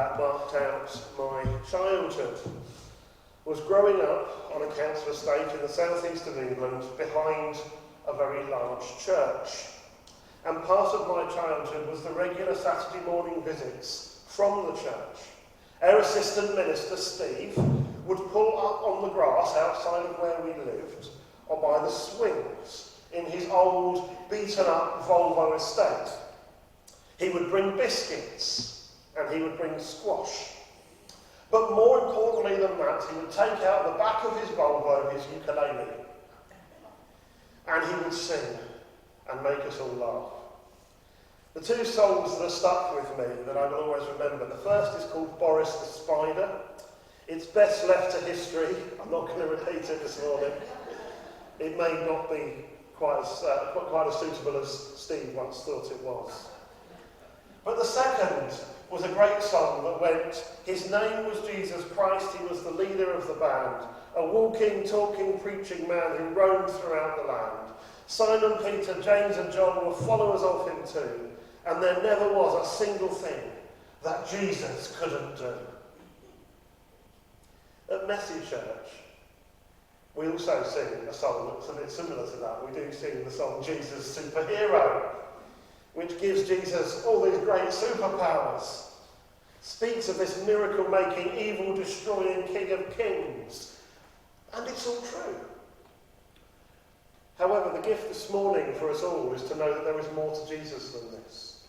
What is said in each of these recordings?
that marked out my childhood was growing up on a council estate in the southeast of England behind a very large church. And part of my childhood was the regular Saturday morning visits from the church. Our assistant minister, Steve, would pull up on the grass outside of where we lived, or by the swings, in his old, beaten-up Volvo estate. He would bring biscuits, and he would bring squash. But more importantly than that, he would take out the back of his Volvo, his ukulele, and he would sing and make us all laugh. The two songs that are stuck with me that I will always remember, the first is called Boris the Spider. It's best left to history. I'm not going to repeat it this morning. It may not be quite as suitable as Steve once thought it was. But the second was a great song that went, his name was Jesus Christ, he was the leader of the band, a walking, talking, preaching man who roamed throughout the land. Simon, Peter, James and John were followers of him too, and there never was a single thing that Jesus couldn't do. At Messy Church, we also sing a song that's a bit similar to that. We do sing the song Jesus Superhero, which gives Jesus all these great superpowers, speaks of this miracle-making, evil-destroying King of Kings, and it's all true. However, the gift this morning for us all is to know that there is more to Jesus than this.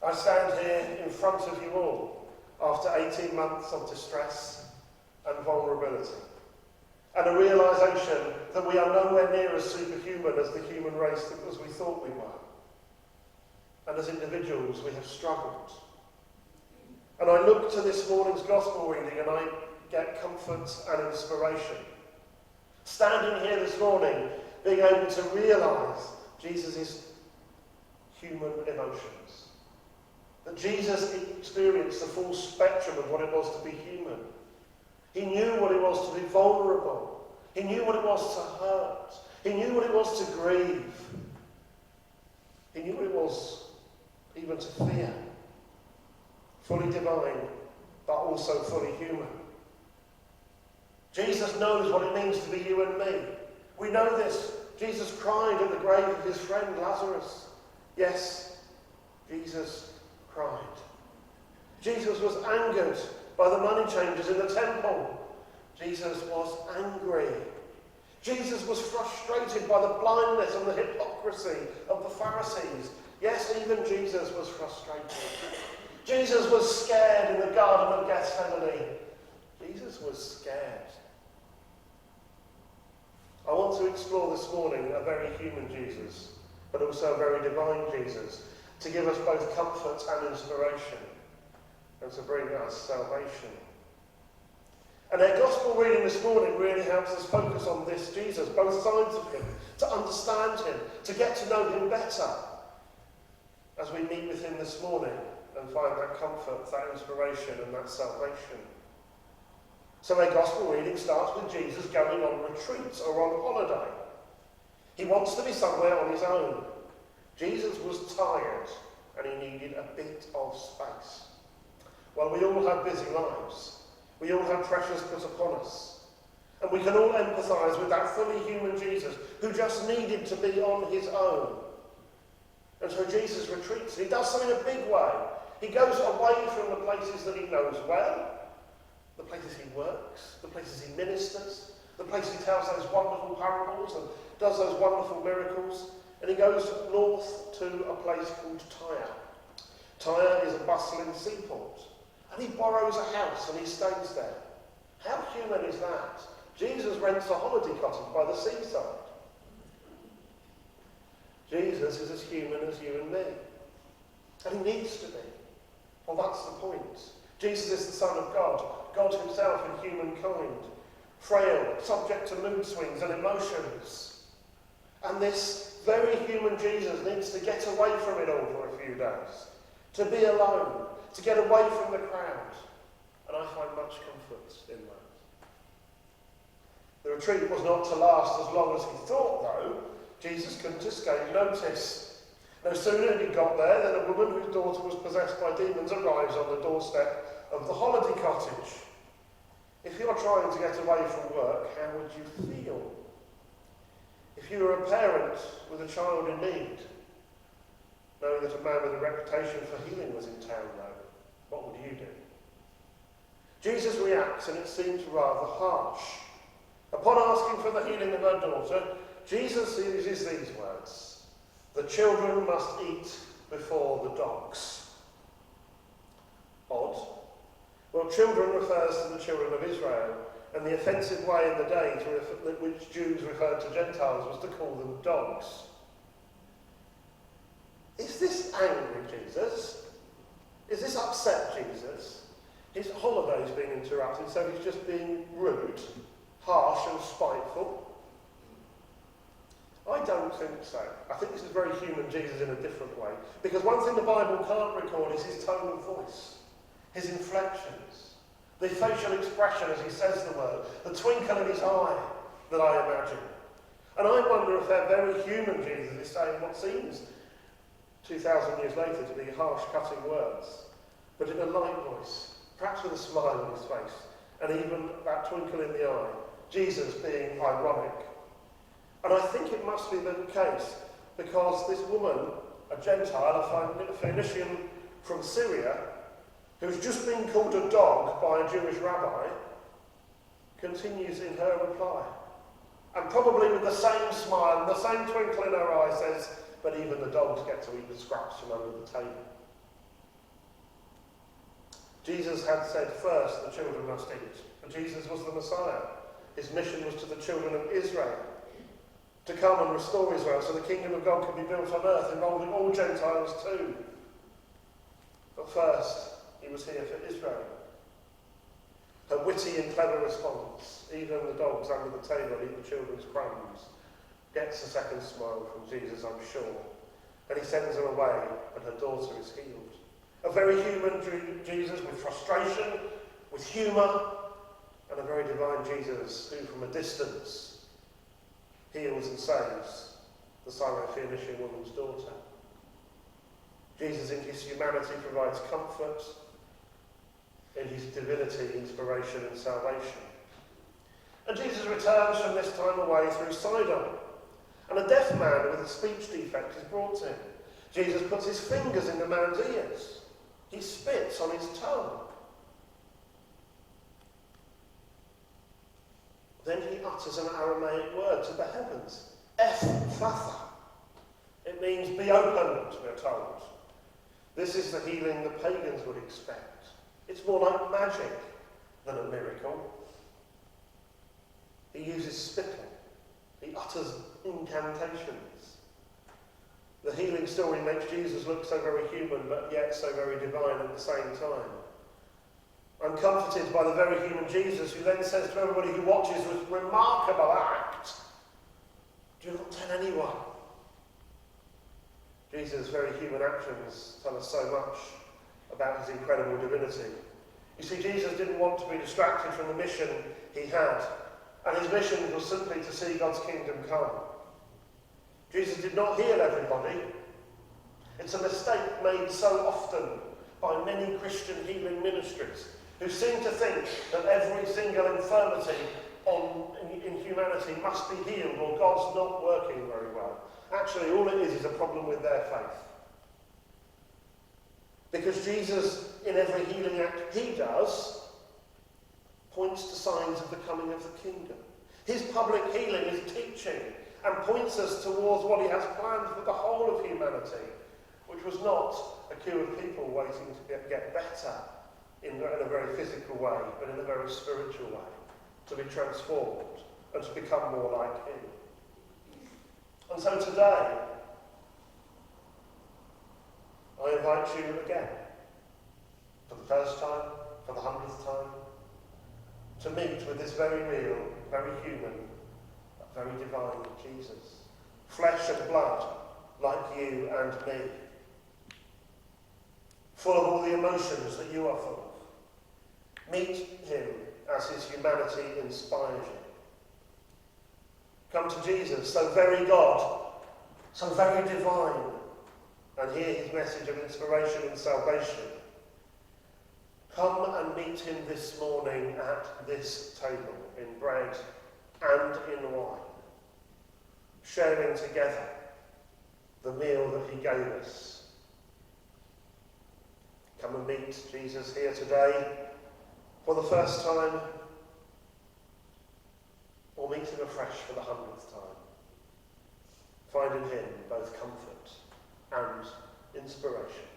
I stand here in front of you all after 18 months of distress and vulnerability, and a realisation that we are nowhere near as superhuman as the human race as we thought we were. And as individuals, we have struggled. And I look to this morning's gospel reading and I get comfort and inspiration. Standing here this morning, being able to realise Jesus' human emotions. That Jesus experienced the full spectrum of what it was to be human. He knew what it was to be vulnerable. He knew what it was to hurt. He knew what it was to grieve. He knew what it was even to fear. Fully divine, but also fully human. Jesus knows what it means to be you and me. We know this. Jesus cried at the grave of his friend Lazarus. Yes, Jesus cried. Jesus was angered by the money changers in the temple. Jesus was angry. Jesus was frustrated by the blindness and the hypocrisy of the Pharisees. Yes, even Jesus was frustrated. Jesus was scared in the Garden of Gethsemane. Jesus was scared. I want to explore this morning a very human Jesus, but also a very divine Jesus, to give us both comfort and inspiration, and to bring us salvation. And our gospel reading this morning really helps us focus on this Jesus, both sides of him, to understand him, to get to know him better, as we meet with him this morning and find that comfort, that inspiration and that salvation. So our gospel reading starts with Jesus going on retreat or on holiday. He wants to be somewhere on his own. Jesus was tired and he needed a bit of space. Well, we all have busy lives. We all have pressures put upon us. And we can all empathise with that fully human Jesus who just needed to be on his own. And so Jesus retreats. He does so in a big way. He goes away from the places that he knows well, the places he works, the places he ministers, the places he tells those wonderful parables and does those wonderful miracles. And he goes north to a place called Tyre. Tyre is a bustling seaport. And he borrows a house and he stays there. How human is that? Jesus rents a holiday cottage by the seaside. Jesus is as human as you and me. And he needs to be. Well, that's the point. Jesus is the Son of God, God himself in humankind, frail, subject to mood swings and emotions. And this very human Jesus needs to get away from it all for a few days, to be alone, to get away from the crowd. And I find much comfort in that. The retreat was not to last as long as he thought, though. Jesus couldn't escape notice. No sooner had he got there than a woman whose daughter was possessed by demons arrives on the doorstep of the holiday cottage. If you're trying to get away from work, how would you feel? If you were a parent with a child in need, knowing that a man with a reputation for healing was in town though, what would you do? Jesus reacts, and it seems rather harsh. Upon asking for the healing of her daughter, Jesus uses these words: "The children must eat before the dogs." Odd. Well, children refers to the children of Israel, and the offensive way in the days which Jews referred to Gentiles was to call them dogs. Is this angry Jesus? Is this upset Jesus? His holiday's been interrupted, so he's just being rude, harsh and spiteful? I don't think so. I think this is very human Jesus in a different way. Because one thing the Bible can't record is his tone of voice, his inflections, the facial expression as he says the word, the twinkle in his eye that I imagine. And I wonder if that very human Jesus is saying what seems 2,000 years later to be harsh, cutting words, but in a light voice, perhaps with a smile on his face, and even that twinkle in the eye, Jesus being ironic. And I think it must be the case because this woman, a Gentile, a Phoenician from Syria, who's just been called a dog by a Jewish rabbi, continues in her reply. And probably with the same smile and the same twinkle in her eye says, "But even the dogs get to eat the scraps from under the table." Jesus had said first the children must eat. And Jesus was the Messiah. His mission was to the children of Israel, to come and restore Israel so the kingdom of God could be built on earth, involving all Gentiles too. But first, he was here for Israel. Her witty and clever response, even the dogs under the table eat the children's crumbs, gets a second smile from Jesus, I'm sure. And he sends her away, and her daughter is healed. A very human Jesus with frustration, with humour, and a very divine Jesus who, from a distance, heals and saves the Syrophoenician woman's daughter. Jesus, in his humanity, provides comfort. In his divinity, inspiration and salvation. And Jesus returns from this time away through Sidon, and a deaf man with a speech defect is brought in. Jesus puts his fingers in the man's ears. He spits on his tongue. Then he utters an Aramaic word to the heavens, Ephphatha. It means be opened, we're told. This is the healing the pagans would expect. It's more like magic than a miracle. He uses spittle. He utters incantations. The healing story makes Jesus look so very human, but yet so very divine at the same time. I'm comforted by the very human Jesus, who then says to everybody who watches with remarkable act, do not tell anyone. Jesus' very human actions tell us so much about his incredible divinity. You see, Jesus didn't want to be distracted from the mission he had, and his mission was simply to see God's kingdom come. Jesus did not heal everybody. It's a mistake made so often by many Christian healing ministries, who seem to think that every single infirmity in humanity must be healed, or God's not working very well. Actually, all it is a problem with their faith. Because Jesus, in every healing act he does, points to signs of the coming of the kingdom. His public healing is teaching and points us towards what he has planned for the whole of humanity, which was not a queue of people waiting to get better in a very physical way, but in a very spiritual way, to be transformed and to become more like him. And so today, I invite you again, for the first time, for the 100th time, to meet with this very real, very human, but very divine Jesus. Flesh and blood, like you and me. Full of all the emotions that you are full of. Meet him as his humanity inspires you. Come to Jesus, so very God, so very divine, and hear his message of inspiration and salvation, come and meet him this morning at this table in bread and in wine, sharing together the meal that he gave us. Come and meet Jesus here today for the first time, or meet him afresh for the 100th time. Find in him both comfort and inspiration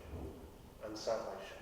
and salvation.